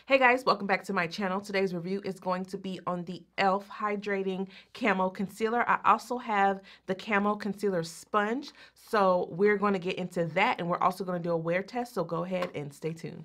Hey guys, welcome back to my channel. Today's review is going to be on the E.L.F. Hydrating Camo Concealer. I also have the Camo Concealer Sponge, so we're going to get into that, and we're also going to do a wear test, so go ahead and stay tuned.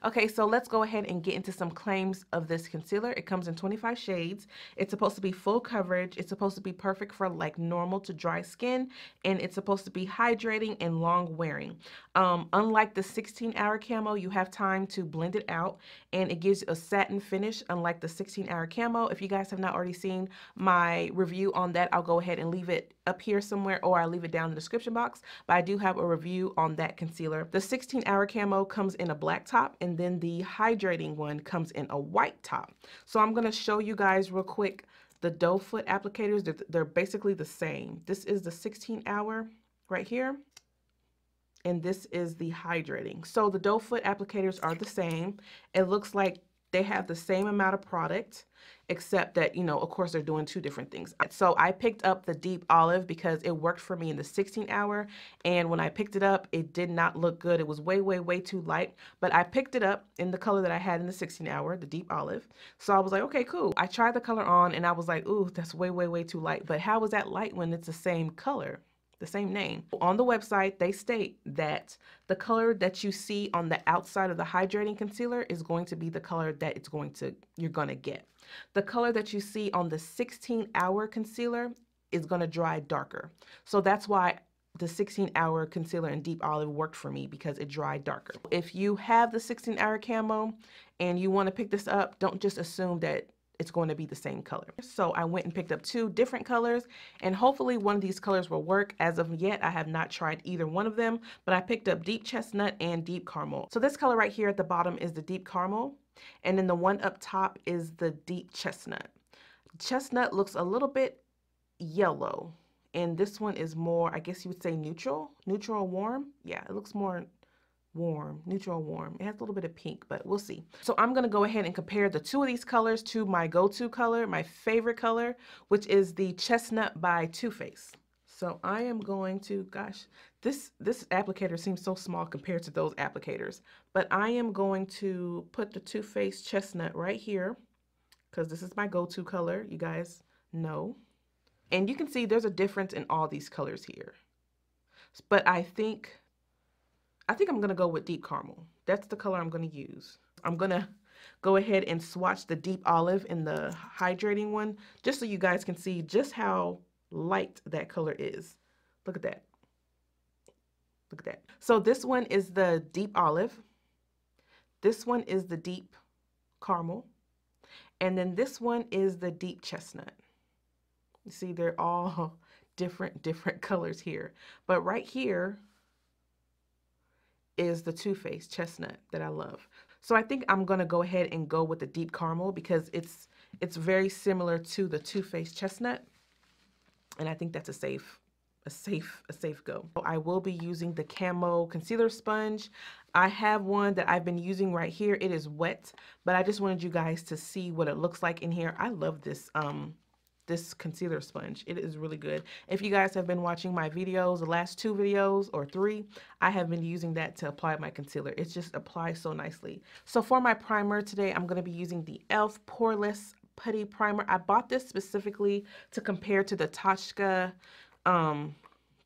Okay, so let's go ahead and get into some claims of this concealer. It comes in 25 shades. It's supposed to be full coverage. It's supposed to be perfect for like normal to dry skin, and it's supposed to be hydrating and long wearing. Unlike the 16-hour camo, you have time to blend it out, and it gives you a satin finish, unlike the 16-hour camo. If you guys have not already seen my review on that, I'll go ahead and leave it up here somewhere, or I'll leave it down in the description box, but I do have a review on that concealer. The 16-hour camo comes in a black top, and then the hydrating one comes in a white top. So I'm going to show you guys real quick the doe foot applicators. They're basically the same. This is the 16-hour right here, and this is the hydrating. So the doe foot applicators are the same. It looks like they have the same amount of product, except that, you know, of course, they're doing two different things. So I picked up the deep olive because it worked for me in the 16-hour, and when I picked it up, it did not look good. It was way too light, but I picked it up in the color that I had in the 16-hour, the deep olive. So I was like, okay, cool. I tried the color on, and I was like, ooh, that's way too light. But how is that light when it's the same color? The same name. On the website, they state that the color that you see on the outside of the hydrating concealer is going to be the color that you're gonna get. The color that you see on the 16-hour concealer is gonna dry darker. So that's why the 16-hour concealer in deep olive worked for me, because it dried darker. If you have the 16-hour camo and you want to pick this up, don't just assume that it's going to be the same color. So I went and picked up two different colors, and hopefully one of these colors will work. As of yet, I have not tried either one of them, but I picked up deep chestnut and deep caramel. So this color right here at the bottom is the deep caramel, and then the one up top is the deep chestnut. Chestnut looks a little bit yellow, and this one is more, I guess you would say, neutral warm. Yeah, it looks more warm, neutral warm. It has a little bit of pink, but we'll see. So I'm going to go ahead and compare the two of these colors to my go-to color, my favorite color, which is the Chestnut by Too Faced. So I am going to, gosh, this applicator seems so small compared to those applicators, but I am going to put the Too Faced Chestnut right here, because this is my go-to color, you guys know. And you can see there's a difference in all these colors here. But I think I'm going to go with deep caramel. That's the color I'm going to use. I'm going to go ahead and swatch the deep olive in the hydrating one, just so you guys can see just how light that color is. Look at that. Look at that. So this one is the deep olive. This one is the deep caramel. And then this one is the deep chestnut. You see, they're all different colors here. But right here is the Too Faced Chestnut that I love. So I think I'm gonna go ahead and go with the deep caramel, because it's very similar to the Too Faced Chestnut, and I think that's a safe go. I will be using the Camo Concealer Sponge. I have one that I've been using right here. It is wet, but I just wanted you guys to see what it looks like in here. I love this this concealer sponge. It is really good. If you guys have been watching my videos, the last two videos or three, I have been using that to apply my concealer. It just applies so nicely. So for my primer today, I'm going to be using the E.L.F. Poreless Putty Primer. I bought this specifically to compare to the Tatcha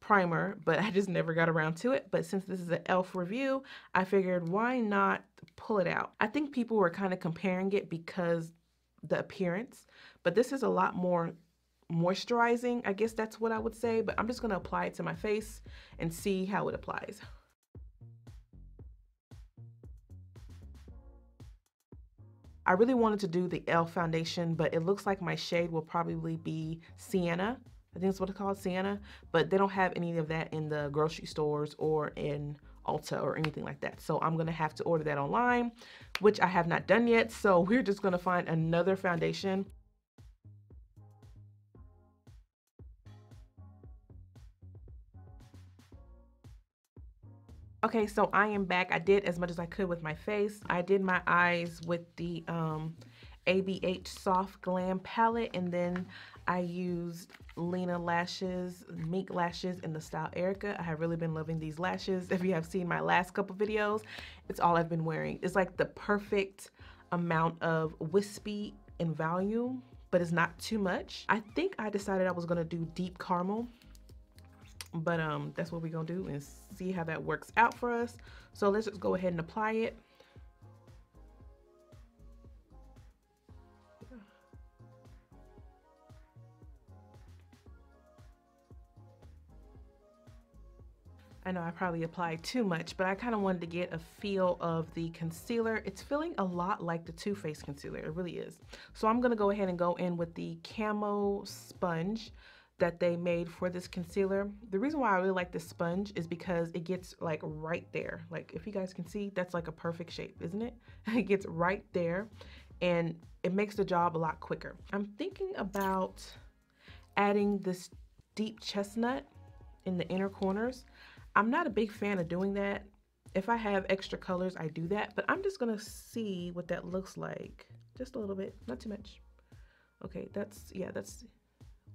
primer, but I just never got around to it. But since this is an E.L.F. review, I figured why not pull it out. I think people were kind of comparing it because the appearance, but this is a lot more moisturizing, I guess that's what I would say. But I'm just going to apply it to my face and see how it applies. I really wanted to do the E.L.F. foundation, but it looks like my shade will probably be Sienna. I think that's what it's called, Sienna, but they don't have any of that in the grocery stores or in Ulta or anything like that. So I'm going to have to order that online, which I have not done yet. So we're just going to find another foundation. Okay, so I am back. I did as much as I could with my face. I did my eyes with the ABH Soft Glam palette, and then I used Lena lashes, mink lashes in the style Erica. I have really been loving these lashes. If you have seen my last couple videos, it's all I've been wearing. It's like the perfect amount of wispy and volume, but it's not too much. I think I decided I was gonna do deep caramel, but that's what we're gonna do and see how that works out for us. So let's just go ahead and apply it. I know I probably applied too much, but I kind of wanted to get a feel of the concealer. It's feeling a lot like the Too Faced concealer, it really is. So I'm gonna go ahead and go in with the Camo sponge that they made for this concealer. The reason why I really like this sponge is because it gets like right there. Like if you guys can see, that's like a perfect shape, isn't it? It gets right there and it makes the job a lot quicker. I'm thinking about adding this deep chestnut in the inner corners. I'm not a big fan of doing that. If I have extra colors, I do that, but I'm just gonna see what that looks like. Just a little bit, not too much. Okay, yeah,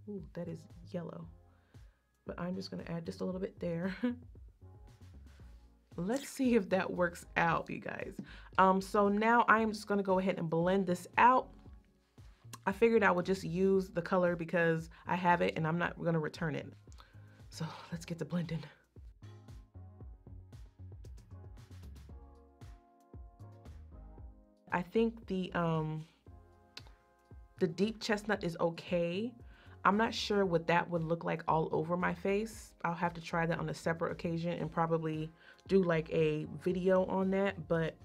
ooh, that is yellow. But I'm just gonna add just a little bit there. Let's see if that works out, you guys. So now I'm just gonna go ahead and blend this out. I figured I would just use the color because I have it and I'm not gonna return it. So let's get to blending. I think the deep chestnut is okay. I'm not sure what that would look like all over my face. I'll have to try that on a separate occasion and probably do like a video on that, but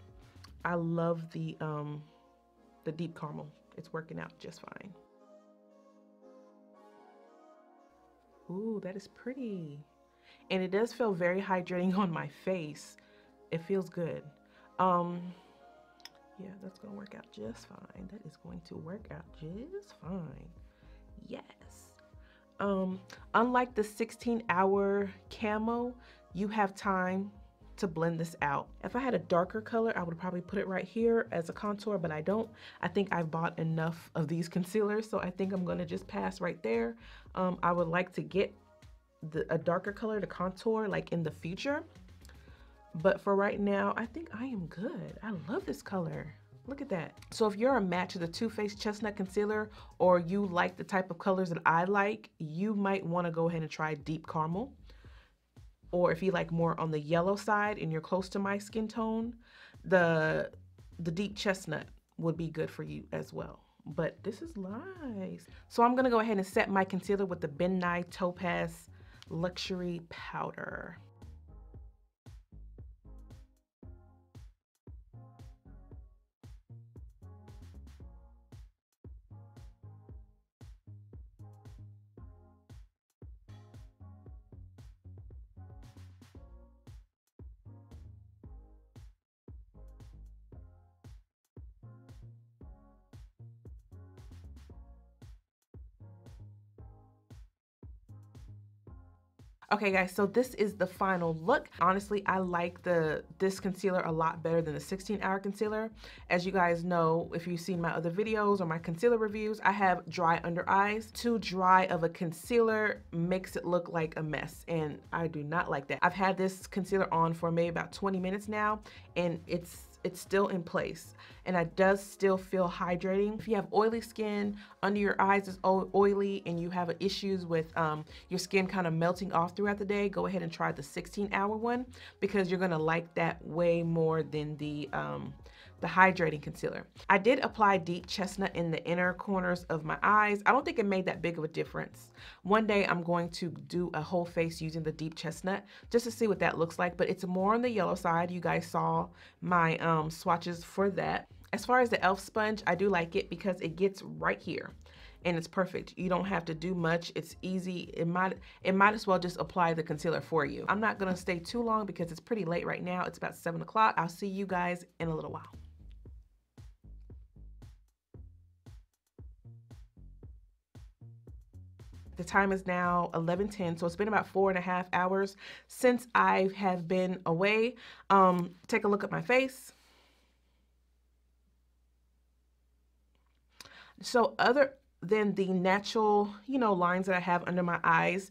I love the deep caramel. It's working out just fine. Ooh, that is pretty. And it does feel very hydrating on my face. It feels good. Yeah, that's gonna work out just fine. That is going to work out just fine. Yes. Unlike the 16-hour camo, you have time to blend this out. If I had a darker color, I would probably put it right here as a contour, but I don't. I think I've bought enough of these concealers, so I think I'm gonna just pass right there. I would like to get a darker color to contour like in the future. But for right now, I think I am good. I love this color. Look at that. So if you're a match to the Too Faced Chestnut Concealer, or you like the type of colors that I like, you might want to go ahead and try Deep Caramel. Or if you like more on the yellow side and you're close to my skin tone, the Deep Chestnut would be good for you as well. But this is nice. So I'm gonna go ahead and set my concealer with the Nye Topaz Luxury Powder. Okay guys, so this is the final look. Honestly, I like this concealer a lot better than the 16-hour concealer. As you guys know, if you've seen my other videos or my concealer reviews, I have dry under eyes. Too dry of a concealer makes it look like a mess, and I do not like that. I've had this concealer on for maybe about 20 minutes now, and it's still in place, and it does still feel hydrating. If you have oily skin, under your eyes is oily, and you have issues with your skin kind of melting off throughout the day, go ahead and try the 16-hour one, because you're gonna like that way more than the hydrating concealer. I did apply Deep Chestnut in the inner corners of my eyes. I don't think it made that big of a difference. One day I'm going to do a whole face using the Deep Chestnut just to see what that looks like, but it's more on the yellow side. You guys saw my swatches for that. As far as the E.L.F sponge, I do like it because it gets right here and it's perfect. You don't have to do much. It's easy. It might as well just apply the concealer for you. I'm not gonna stay too long because it's pretty late right now. It's about 7 o'clock. I'll see you guys in a little while. The time is now 11:10, so it's been about 4.5 hours since I have been away. Take a look at my face. So other than the natural, you know, lines that I have under my eyes,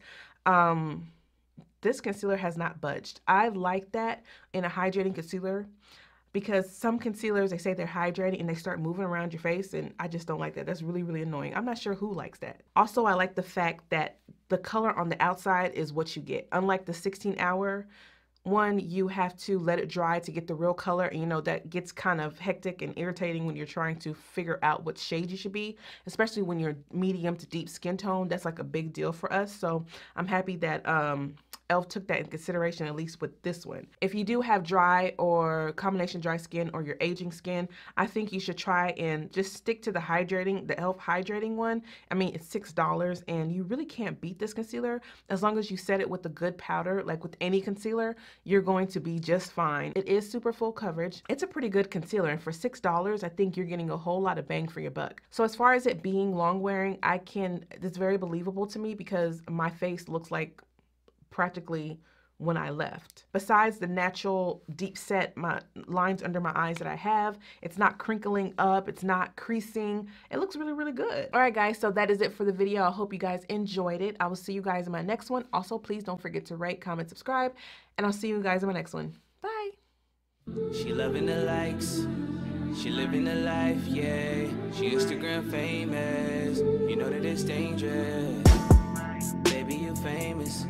this concealer has not budged. I like that in a hydrating concealer, because some concealers, they say they're hydrating and they start moving around your face, and I just don't like that. That's really, really annoying. I'm not sure who likes that. Also, I like the fact that the color on the outside is what you get. Unlike the 16-hour one, you have to let it dry to get the real color, and you know that gets kind of hectic and irritating when you're trying to figure out what shade you should be, especially when you're medium to deep skin tone. That's like a big deal for us. So I'm happy that E.L.F took that in consideration, at least with this one. If you do have dry or combination dry skin, or you're aging skin, I think you should try and just stick to the hydrating, the E.L.F hydrating one. I mean, it's $6 and you really can't beat this concealer. As long as you set it with a good powder, like with any concealer, you're going to be just fine. It is super full coverage. It's a pretty good concealer, and for $6, I think you're getting a whole lot of bang for your buck. So as far as it being long wearing, it's very believable to me, because my face looks like practically when I left. Besides the natural deep set my lines under my eyes that I have, it's not crinkling up, it's not creasing. It looks really, really good. All right, guys, so that is it for the video. I hope you guys enjoyed it. I will see you guys in my next one. Also, please don't forget to rate, comment, subscribe, and I'll see you guys in my next one. Bye. She loving the likes, she living the life, yeah. She Instagram famous, you know that it's dangerous. Baby, you famous,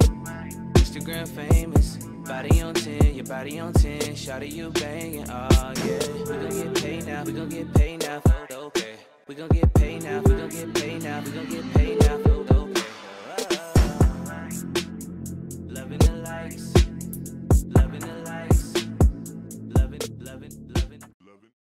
Instagram famous. Body on 10, your body on 10. Shawty, you banging, oh yeah. We gon' get paid now, we gon' get paid now, okay. We gon' get paid now, we gon' get paid now, we gon' get paid now,